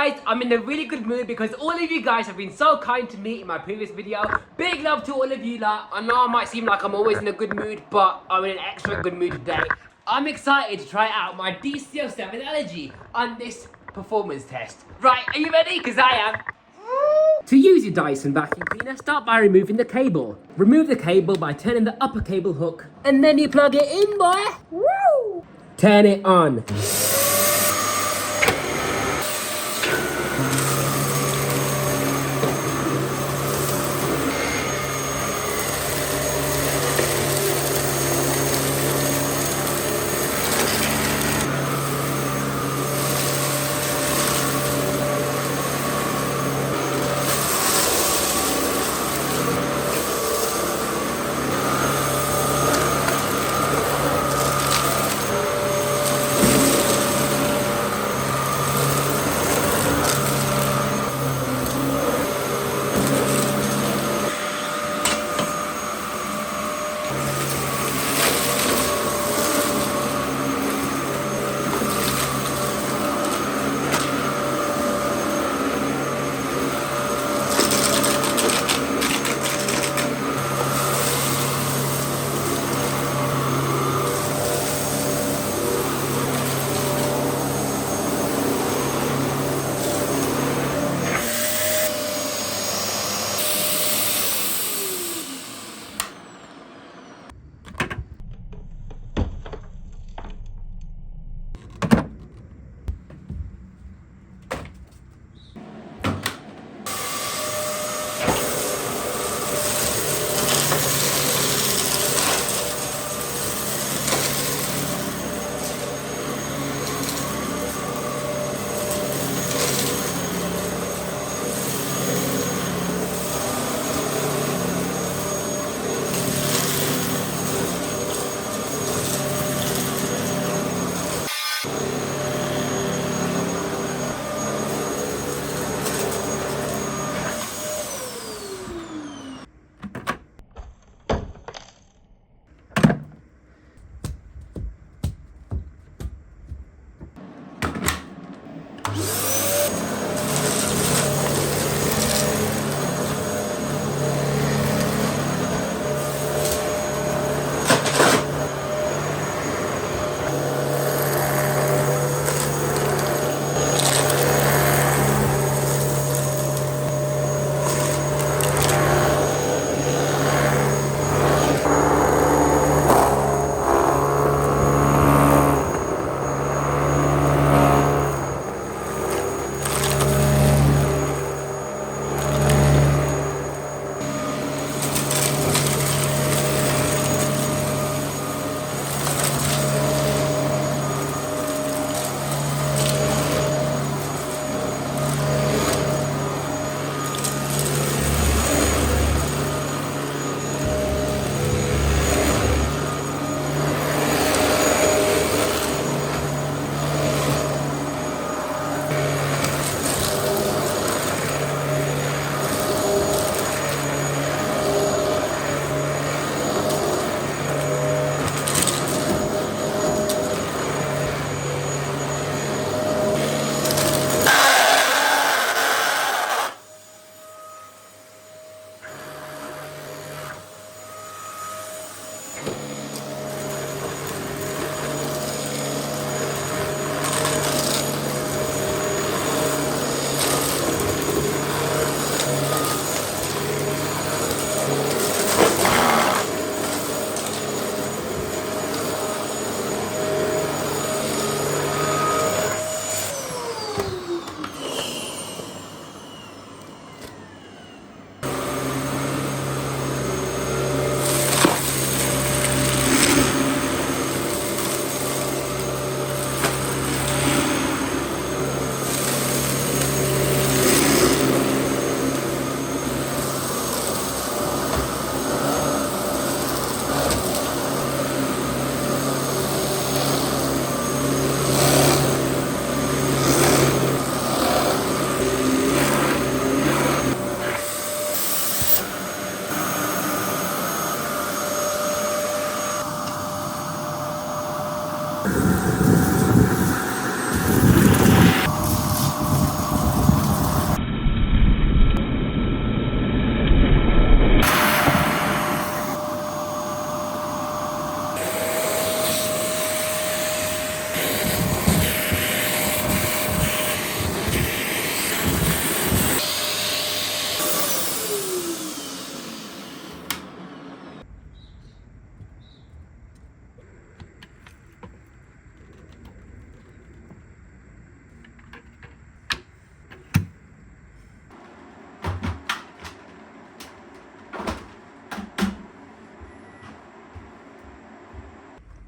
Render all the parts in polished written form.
guys, I'm in a really good mood because all of you guys have been so kind to me in my previous video. Big love to all of you lot. I know I might seem like I'm always in a good mood, but I'm in an extra good mood today. I'm excited to try out my DC07 Allergy on this performance test. Right, are you ready? Because I am. To use your Dyson vacuum cleaner, start by removing the cable. Remove the cable by turning the upper cable hook, and then you plug it in, boy. Woo! Turn it on.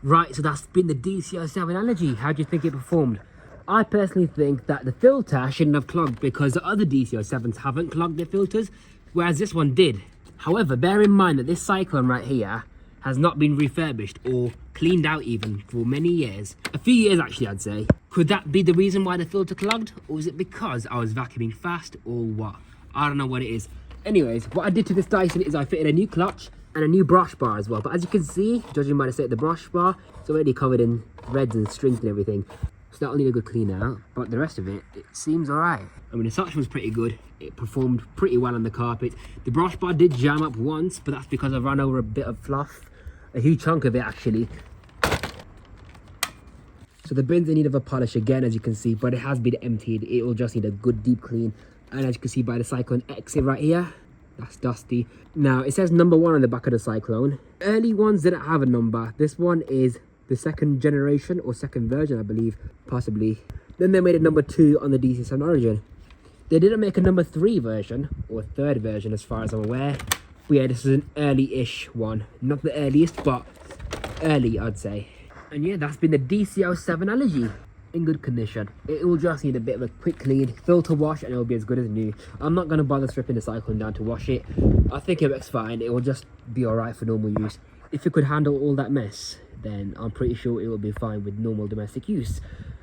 Right, so that's been the DC07 Allergy. How do you think it performed? I personally think that the filter shouldn't have clogged because the other DC07s haven't clogged their filters, whereas this one did. However, bear in mind that this cyclone right here has not been refurbished or cleaned out even for many years. A few years actually, I'd say. Could that be the reason why the filter clogged? Or is it because I was vacuuming fast or what? I don't know what it is. Anyways, what I did to this Dyson is I fitted a new clutch and a new brush bar as well. But as you can see, judging by the state of the brush bar, it's already covered in threads and strings and everything. So that'll need a good clean out, but the rest of it seems alright. I mean, the suction was pretty good. It performed pretty well on the carpet. The brush bar did jam up once, but that's because I ran over a bit of fluff. A huge chunk of it actually. So the bin's in need of a polish again, as you can see, but it has been emptied. It will just need a good deep clean. And as you can see by the Cyclone exit right here, that's dusty. Now it says number 1 on the back of the Cyclone. Early ones didn't have a number. This one is the 2nd generation or 2nd version, I believe, possibly. Then they made a number 2 on the DC07 Origin. They didn't make a number 3 version or 3rd version as far as I'm aware. But yeah, this is an early-ish one. Not the earliest, but early, I'd say. And yeah, that's been the DC07 Allergy in good condition. It will just need a bit of a quick clean, filter wash, and it will be as good as new. I'm not going to bother stripping the Cyclone down to wash it. I think it works fine. It will just be alright for normal use. If it could handle all that mess, then I'm pretty sure it will be fine with normal domestic use.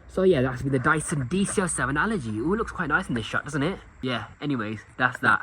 So yeah, that's been the Dyson DC07 Allergy. Ooh, it looks quite nice in this shot, doesn't it? Yeah, anyways, that's that.